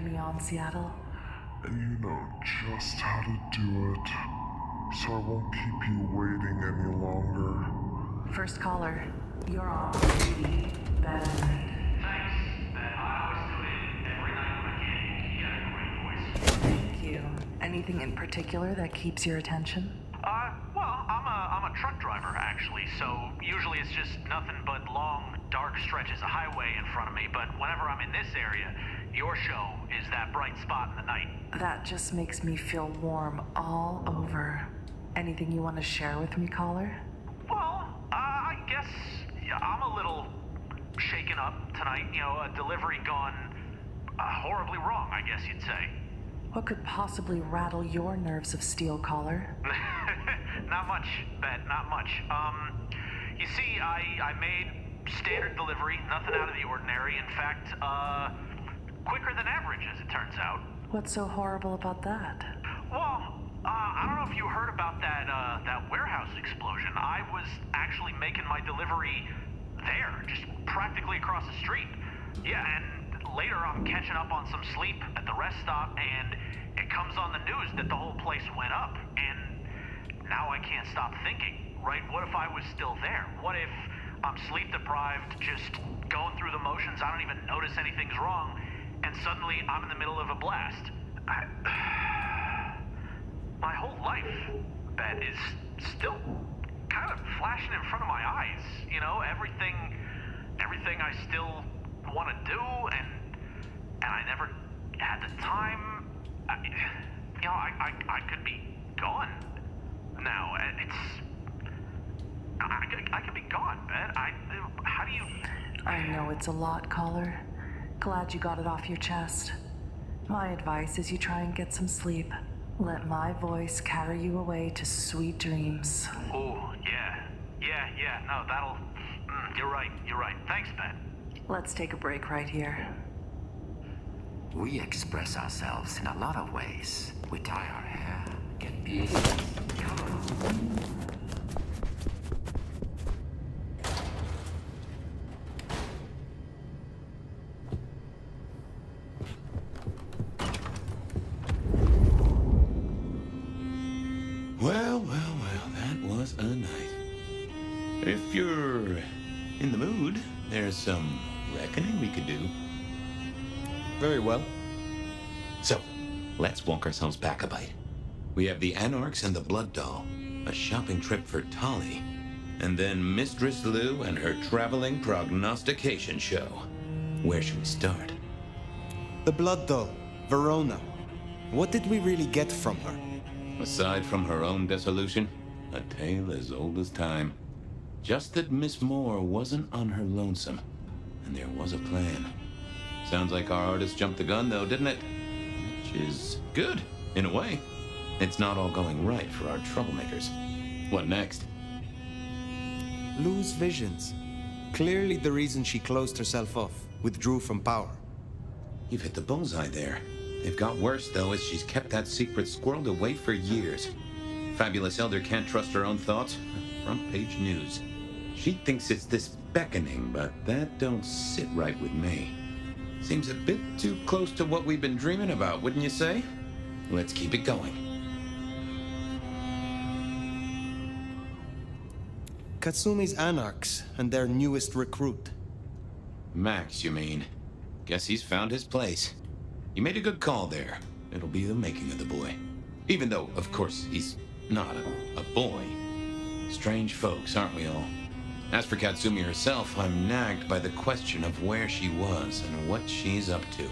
turn me on, Seattle. And you know just how to do it. So I won't keep you waiting any longer. First caller, you're on duty. Thanks. I always tune in every night when I can. You got a great voice. Thank you. Anything in particular that keeps your attention? Well, I'm a truck driver, actually, so usually it's just nothing but long, dark stretches of highway in front of me, but whenever I'm in this area, your show is that bright spot in the night. That just makes me feel warm all over. Anything you want to share with me, caller? Well, I guess I'm a little shaken up tonight. You know, a delivery gone horribly wrong, I guess you'd say. What could possibly rattle your nerves of steel, caller? Not much, Bet, not much. You see, I made standard delivery, nothing out of the ordinary. In fact, quicker than average, as it turns out. What's so horrible about that? Well, I don't know if you heard about that warehouse explosion. I was actually making my delivery there, just practically across the street. Yeah, and later I'm catching up on some sleep at the rest stop, and it comes on the news that the whole place went up, and now I can't stop thinking, right? What if I was still there? What if I'm sleep deprived, just going through the motions, I don't even notice anything's wrong, and suddenly I'm in the middle of a blast? My whole life, Bet, is still kind of flashing in front of my eyes. You know, everything I still want to do, and I never had the time. I could be gone now. I could be gone, Bet. How do you... I know it's a lot, caller. Glad you got it off your chest. My advice is you try and get some sleep. Let my voice carry you away to sweet dreams. Oh, yeah, no, that'll... you're right. Thanks, Bet. Let's take a break right here. We express ourselves in a lot of ways. We dye our hair, get beards, color. Well, that was a night. If you're in the mood, there's some reckoning we could do. Very well. So, let's walk ourselves back a bite. We have the Anarchs and the Blood Doll, a shopping trip for Tolly, and then Mistress Lou and her traveling prognostication show. Where should we start? The Blood Doll, Verona. What did we really get from her? Aside from her own dissolution, a tale as old as time. Just that Miss Moore wasn't on her lonesome, and there was a plan. Sounds like our artist jumped the gun, though, didn't it? Which is good, in a way. It's not all going right for our troublemakers. What next? Lou's visions. Clearly the reason she closed herself off, withdrew from power. You've hit the bullseye there. They've got worse, though, as she's kept that secret squirreled away for years. Fabulous Elder can't trust her own thoughts. Front page news. She thinks it's this beckoning, but that don't sit right with me. Seems a bit too close to what we've been dreaming about, wouldn't you say? Let's keep it going. Katsumi's Anarchs and their newest recruit. Max, you mean? Guess he's found his place. You made a good call there. It'll be the making of the boy. Even though, of course, he's not a boy. Strange folks, aren't we all? As for Katsumi herself, I'm nagged by the question of where she was and what she's up to.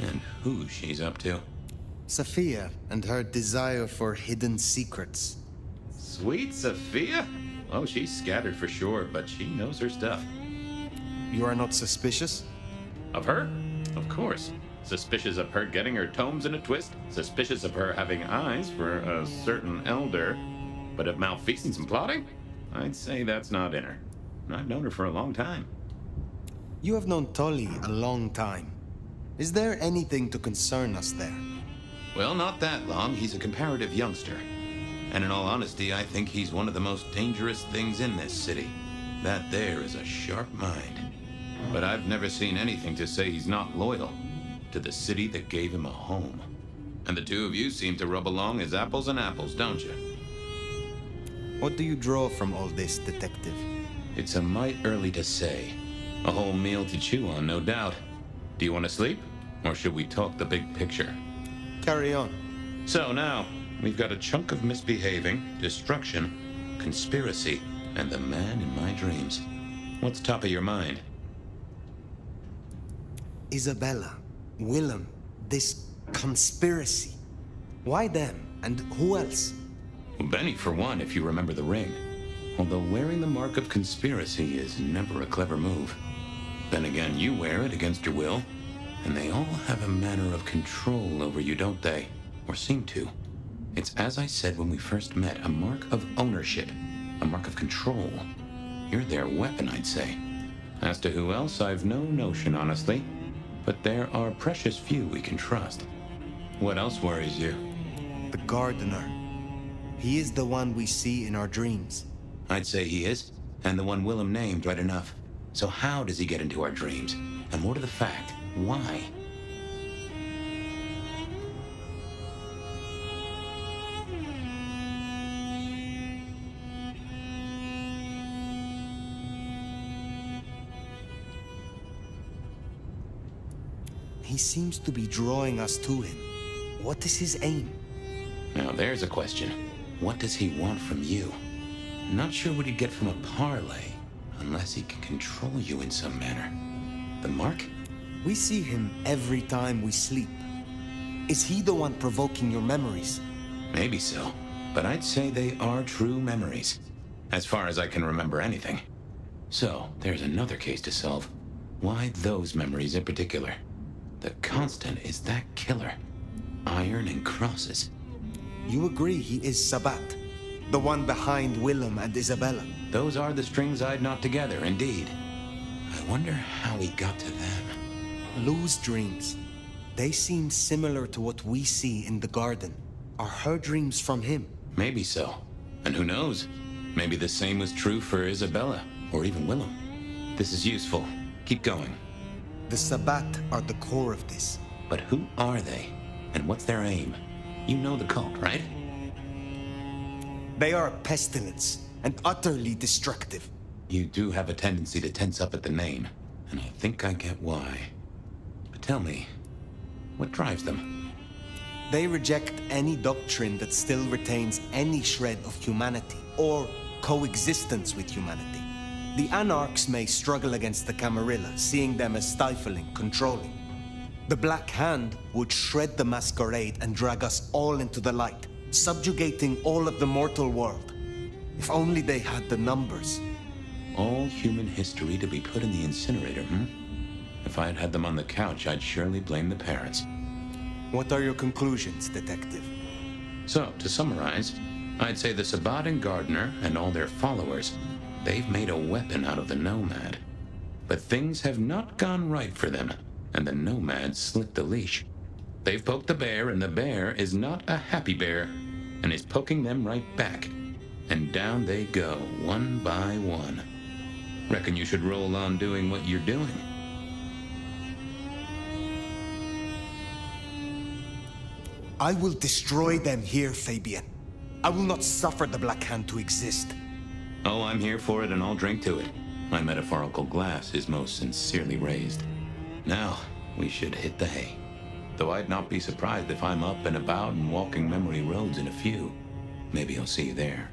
And who she's up to. Sophia and her desire for hidden secrets. Sweet Sophia? Oh, she's scattered for sure, but she knows her stuff. You are not suspicious? Of her? Of course. Suspicious of her getting her tomes in a twist. Suspicious of her having eyes for a certain elder. But of malfeasance and plotting? I'd say that's not in her. I've known her for a long time. You have known Tolly a long time. Is there anything to concern us there? Well, not that long. He's a comparative youngster. And in all honesty, I think he's one of the most dangerous things in this city. That there is a sharp mind. But I've never seen anything to say he's not loyal. to the city that gave him a home. And the two of you seem to rub along as apples and apples, don't you? What do you draw from all this, Detective? It's a mite early to say. A whole meal to chew on, no doubt. Do you want to sleep? Or should we talk the big picture? Carry on. So now, we've got a chunk of misbehaving, destruction, conspiracy, and the man in my dreams. What's top of your mind? Isabella, Willem, this conspiracy. Why them? And who else? Well, Benny, for one, if you remember the ring. Although wearing the mark of conspiracy is never a clever move. Then again, you wear it against your will, and they all have a manner of control over you, don't they? Or seem to. It's as I said when we first met, a mark of ownership, a mark of control. You're their weapon, I'd say. As to who else, I've no notion, honestly. But there are precious few we can trust. What else worries you? The gardener. He is the one we see in our dreams. I'd say he is, and the one Willem named right enough. So how does he get into our dreams? And more to the fact, why? He seems to be drawing us to him. What is his aim? Now there's a question. What does he want from you? Not sure what he'd get from a parlay, unless he can control you in some manner. The mark? We see him every time we sleep. Is he the one provoking your memories? Maybe so, but I'd say they are true memories, as far as I can remember anything. So, there's another case to solve. Why those memories in particular? The constant is that killer. Iron and crosses. You agree he is Sabat, the one behind Willem and Isabella? Those are the strings I'd knot together, indeed. I wonder how he got to them. Lou's dreams. They seem similar to what we see in the garden. Are her dreams from him? Maybe so. And who knows? Maybe the same was true for Isabella, or even Willem. This is useful. Keep going. The Sabat are the core of this. But who are they? And what's their aim? You know the cult, right? They are a pestilence, and utterly destructive. You do have a tendency to tense up at the name, and I think I get why. But tell me, what drives them? They reject any doctrine that still retains any shred of humanity, or coexistence with humanity. The Anarchs may struggle against the Camarilla, seeing them as stifling, controlling. The Black Hand would shred the Masquerade and drag us all into the light, subjugating all of the mortal world. If only they had the numbers. All human history to be put in the incinerator, If I had had them on the couch, I'd surely blame the parents. What are your conclusions, Detective? So, to summarize, I'd say the Sabat and Gardener and all their followers, they've made a weapon out of the Nomad. But things have not gone right for them, and the Nomad slipped the leash. They've poked the bear, and the bear is not a happy bear, and is poking them right back. And down they go, one by one. Reckon you should roll on doing what you're doing. I will destroy them here, Fabian. I will not suffer the Black Hand to exist. Oh, I'm here for it, and I'll drink to it. My metaphorical glass is most sincerely raised. Now, we should hit the hay. Though I'd not be surprised if I'm up and about and walking memory roads in a few. Maybe I'll see you there.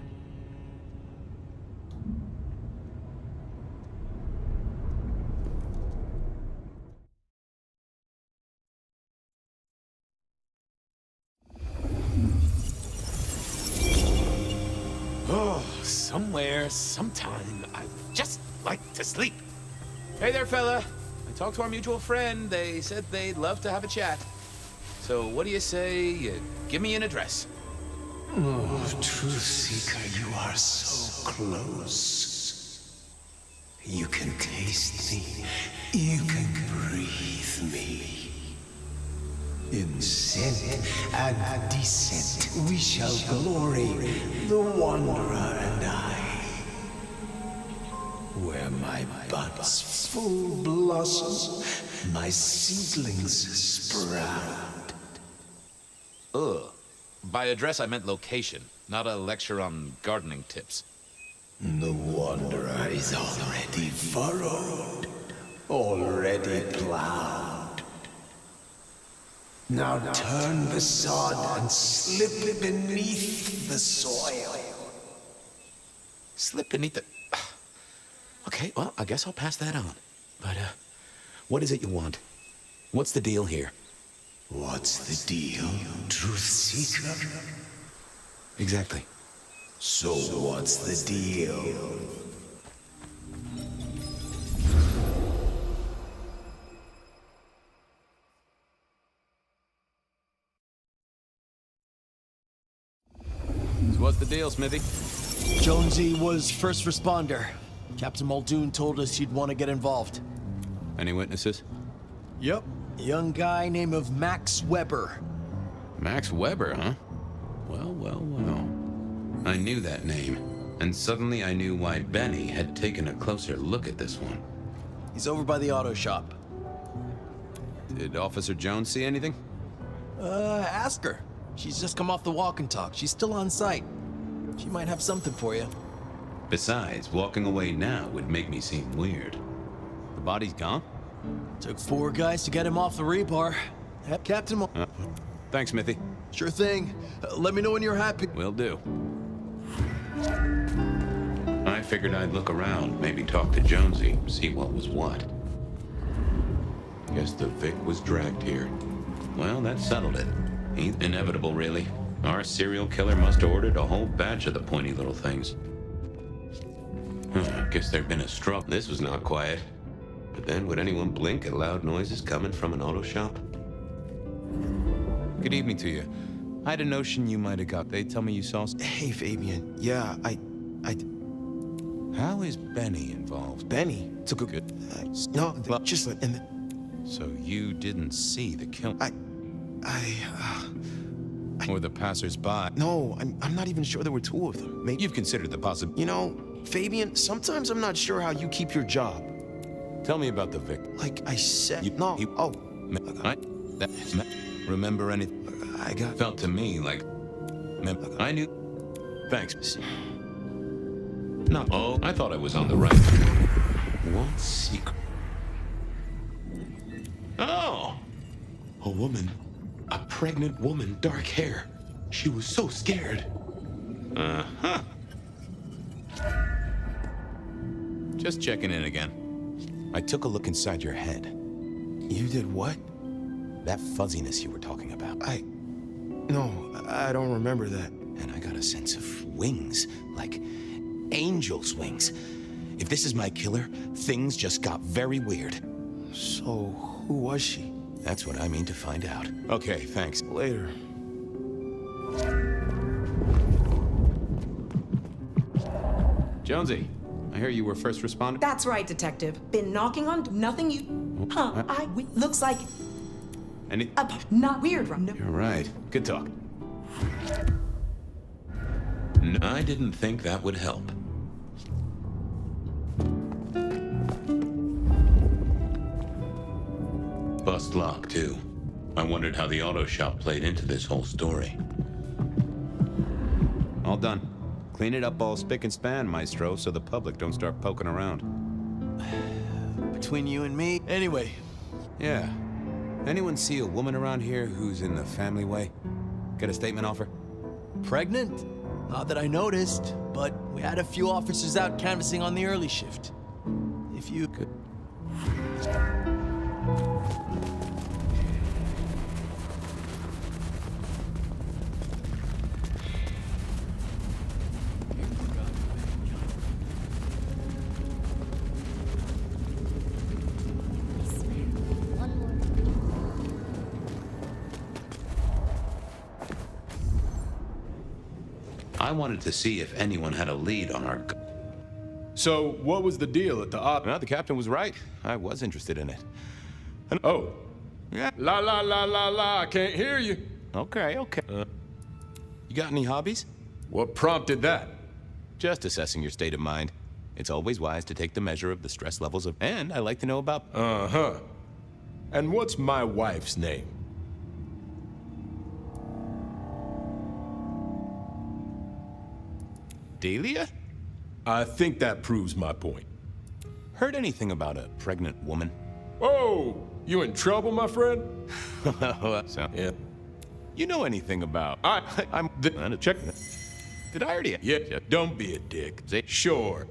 Oh, somewhere, sometime, I'd just like to sleep. Hey there, fella. I talked to our mutual friend. They said they'd love to have a chat. So what do you say you give me an address? Oh, Truth Seeker, you are so close. You can taste me. You can breathe me. In scent and descent we shall glory, the Wanderer and I. Where my buds full blossom, my seedlings sprout. Ugh. By address, I meant location, not a lecture on gardening tips. The wanderer is already furrowed, already plowed. Now turn the sod and slip beneath the soil. Slip beneath the... Okay, well, I guess I'll pass that on. But, what is it you want? What's the deal here? What's the deal, Truth Seeker? Exactly. So what's the deal? So what's the deal, Smithy? Jonesy was first responder. Captain Muldoon told us he'd want to get involved. Any witnesses? Yep. Young guy named of Max Weber. Max Weber, huh? Well, well, well. I knew that name, and suddenly I knew why Benny had taken a closer look at this one. He's over by the auto shop. Did Officer Jones see anything? Ask her. She's just come off the walk and talk. She's still on site. She might have something for you. Besides, walking away now would make me seem weird. The body's gone? Took 4 guys to get him off the rebar. Yep, Captain Thanks, Smithy. Sure thing. Let me know when you're happy. Will do. I figured I'd look around, maybe talk to Jonesy, see what was what. Guess the Vic was dragged here. Well, that settled it. Inevitable, really. Our serial killer must have ordered a whole batch of the pointy little things. Guess there'd been a struggle. This was not quiet. But then, would anyone blink at loud noises coming from an auto shop? Good evening to you. I had a notion you might have got. They tell me you saw... Hey, Fabian. Yeah, I... How is Benny involved? Benny? Took a good... No, just... So you didn't see the kill... Or the passers-by? No, I'm not even sure there were 2 of them. Maybe... You've considered the possibility... You know, Fabian, sometimes I'm not sure how you keep your job. Tell me about the Vic. Like I said... Remember anything? I got... Felt to me like... I knew... Thanks. No. Oh, I thought I was on the right. What secret? Oh! A woman. A pregnant woman, dark hair. She was so scared. Uh-huh. Just checking in again. I took a look inside your head. You did what? That fuzziness you were talking about. No, I don't remember that. And I got a sense of wings, like angel's wings. If this is my killer, things just got very weird. So, who was she? That's what I mean to find out. Okay, thanks. Later. Jonesy, I hear you were first responder? That's right, Detective. Been knocking on nothing you... Huh, looks like... not weird, right? No. You're right. Good talk. No, I didn't think that would help. Bust lock, too. I wondered how the auto shop played into this whole story. All done. Clean it up all spick and span, Maestro, so the public don't start poking around. Between you and me. Anyway. Yeah. Anyone see a woman around here who's in the family way? Get a statement off her? Pregnant? Not that I noticed, but we had a few officers out canvassing on the early shift. If you could... I wanted to see if anyone had a lead on our... So, what was the deal at the op? Well, the captain was right. I was interested in it. Oh. Yeah. La la la la la, I can't hear you. Okay. You got any hobbies? What prompted that? Just assessing your state of mind. It's always wise to take the measure of the stress levels of... And I like to know about... Uh-huh. And what's my wife's name? Dahlia? I think that proves my point. Heard anything about a pregnant woman? Oh, you in trouble, my friend? So, Yeah. you know anything about... I'm checking it. Did I already... Yeah, don't be a dick. See? Sure.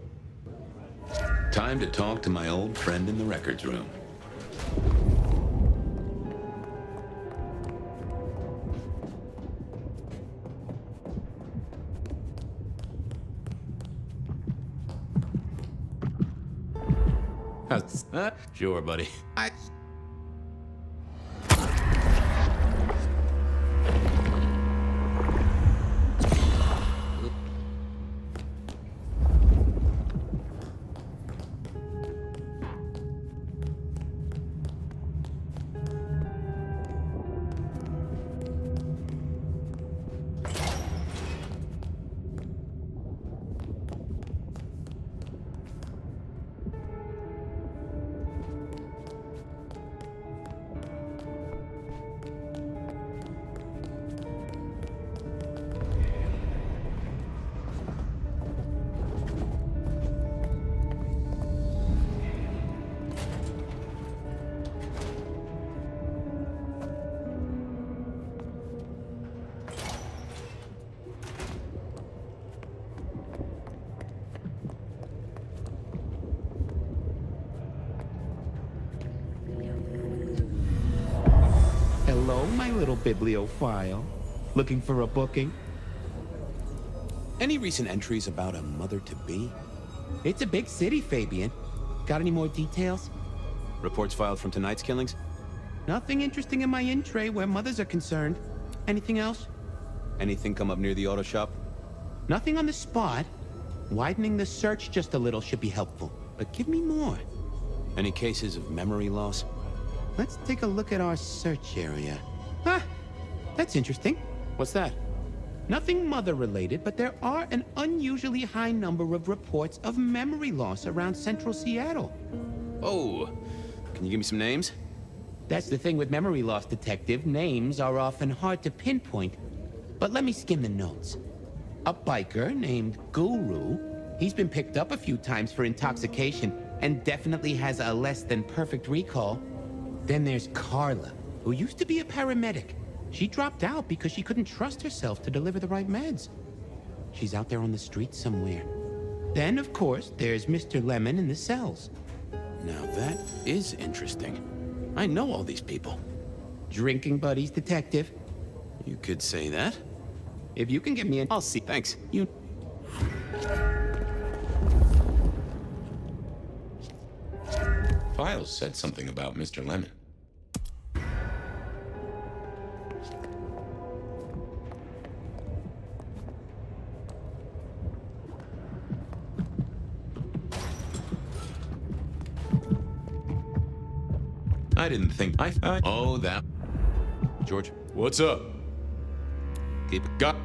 Time to talk to my old friend in the records room. Sure, buddy. Hello, my little bibliophile. Looking for a booking? Any recent entries about a mother-to-be? It's a big city, Fabian. Got any more details? Reports filed from tonight's killings? Nothing interesting in my in-tray where mothers are concerned. Anything else? Anything come up near the auto shop? Nothing on the spot. Widening the search just a little should be helpful. But give me more. Any cases of memory loss? Let's take a look at our search area. Ah, that's interesting. What's that? Nothing mother-related, but there are an unusually high number of reports of memory loss around central Seattle. Oh, can you give me some names? That's the thing with memory loss, Detective. Names are often hard to pinpoint. But let me skim the notes. A biker named Guru. He's been picked up a few times for intoxication and definitely has a less than perfect recall. Then there's Carla, who used to be a paramedic. She dropped out because she couldn't trust herself to deliver the right meds. She's out there on the streets somewhere. Then, of course, there's Mr. Lemon in the cells. Now that is interesting. I know all these people. Drinking buddies, Detective. You could say that. If you can get me in, I'll see. Thanks. you... Files said something about Mr. Lemon. I didn't think Oh, that... George? What's up? Keep it... Got...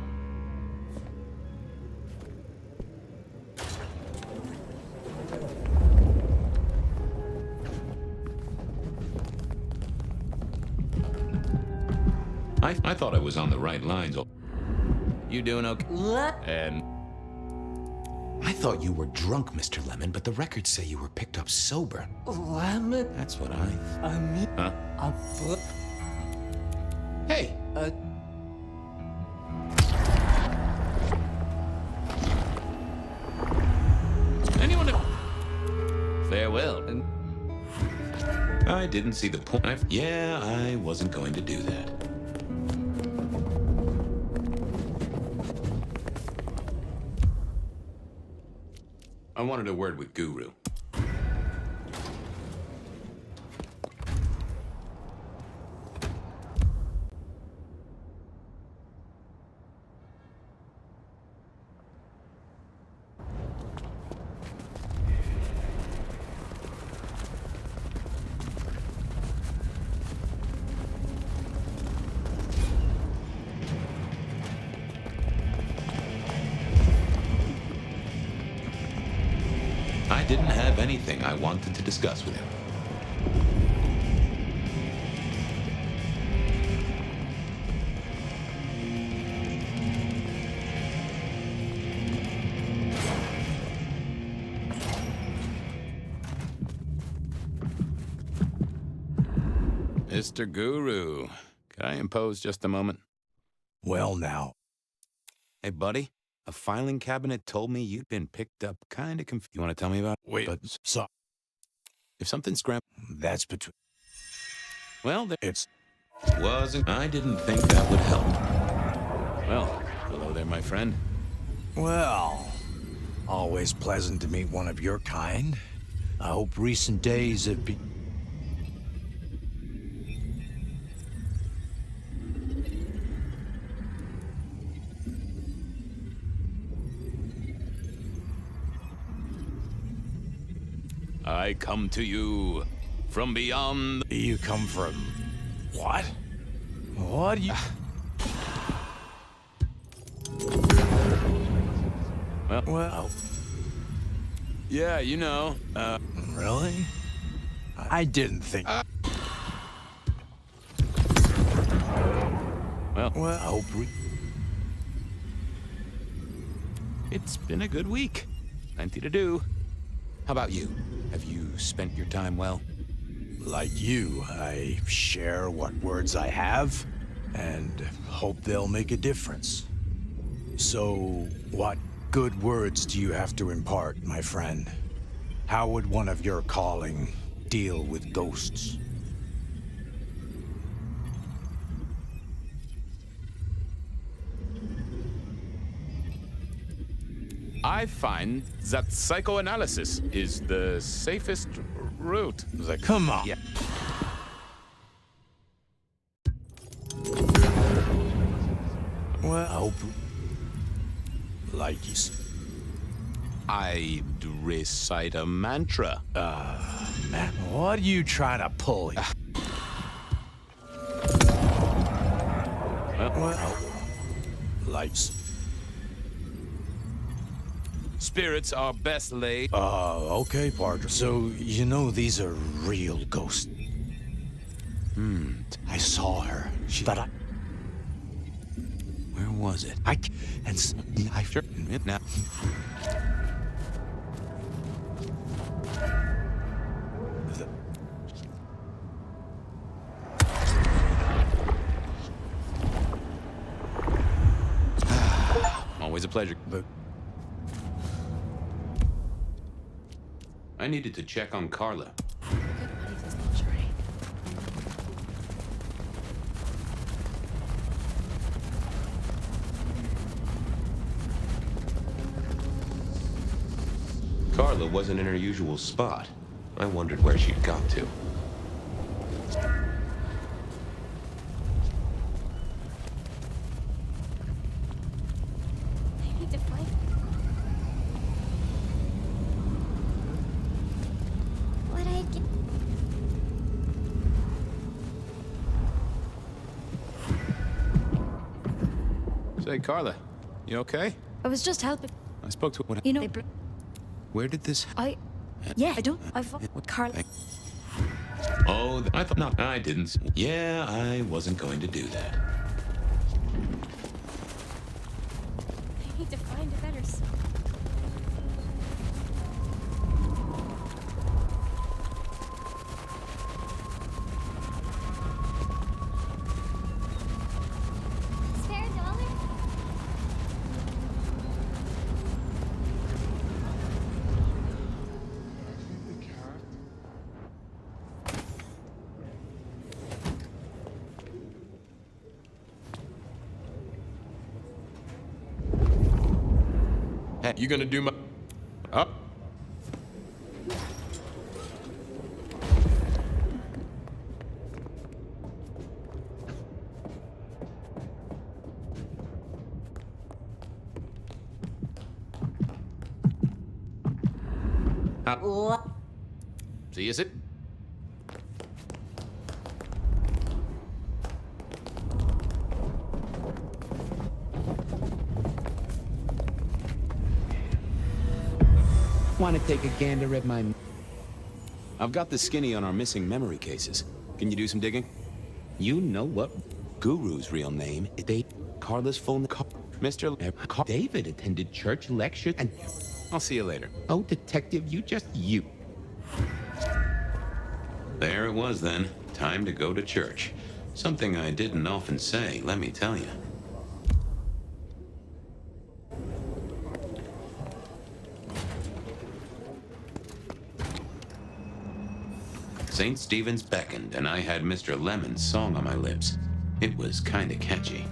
I thought I was on the right lines. You doing okay? And... I thought you were drunk, Mr. Lemon, but the records say you were picked up sober. Lemon? That's what I... Huh? Hey! Anyone... Farewell. And... I didn't see the point. Yeah, I wasn't going to do that. I wanted a word with Guru. I didn't have anything I wanted to discuss with him. Mr. Guru, could I impose just a moment? Well, now. Hey, buddy, a filing cabinet told me you'd been picked up kind of confused. You want to tell me about it? Wait, But so if something's scrambled, that's between. well, It's. Wasn't. I didn't think that would help. Well, hello there, my friend. Well, always pleasant to meet one of your kind. I hope recent days have been. I come to you from beyond. You come from. What? What do you. Well. Yeah, you know. Really? I didn't think. Well, I hope. it's been a good week. Plenty to do. how about you? Have you spent your time well? Like you, I share what words I have and hope they'll make a difference. So, what good words do you have to impart, my friend? How would one of your calling deal with ghosts? I find that psychoanalysis is the safest route. Like, come on. Yeah. Well, I hope. Like you said. I recite a mantra. Man, what are you trying to pull here? Well, lights. Spirits are best laid. Okay, partner. So, you know these are real ghosts. I saw her. But I... Where was it? I Sure. Now. Always a pleasure. But I needed to check on Carla. Carla wasn't in her usual spot. I wondered where she'd got to. I need to find. What I get. Say, Carla, you okay? I was just helping. I spoke to what? You know, Where did this? yeah, I don't. I've Carla. Oh, I thought not. I didn't. Yeah, I wasn't going to do that. I need to find a better. Spare a dollar? hey, you gonna do my... Up? See, is it? Want to take a gander at my... I've got the skinny on our missing memory cases. Can you do some digging? You know what? Guru's real name is Carla's full name. Mr. David attended church lecture and... I'll see you later. Oh, Detective, you. There it was then. Time to go to church. Something I didn't often say, let me tell you. St. Stephen's beckoned, and I had Mr. Lemon's song on my lips. It was kinda catchy.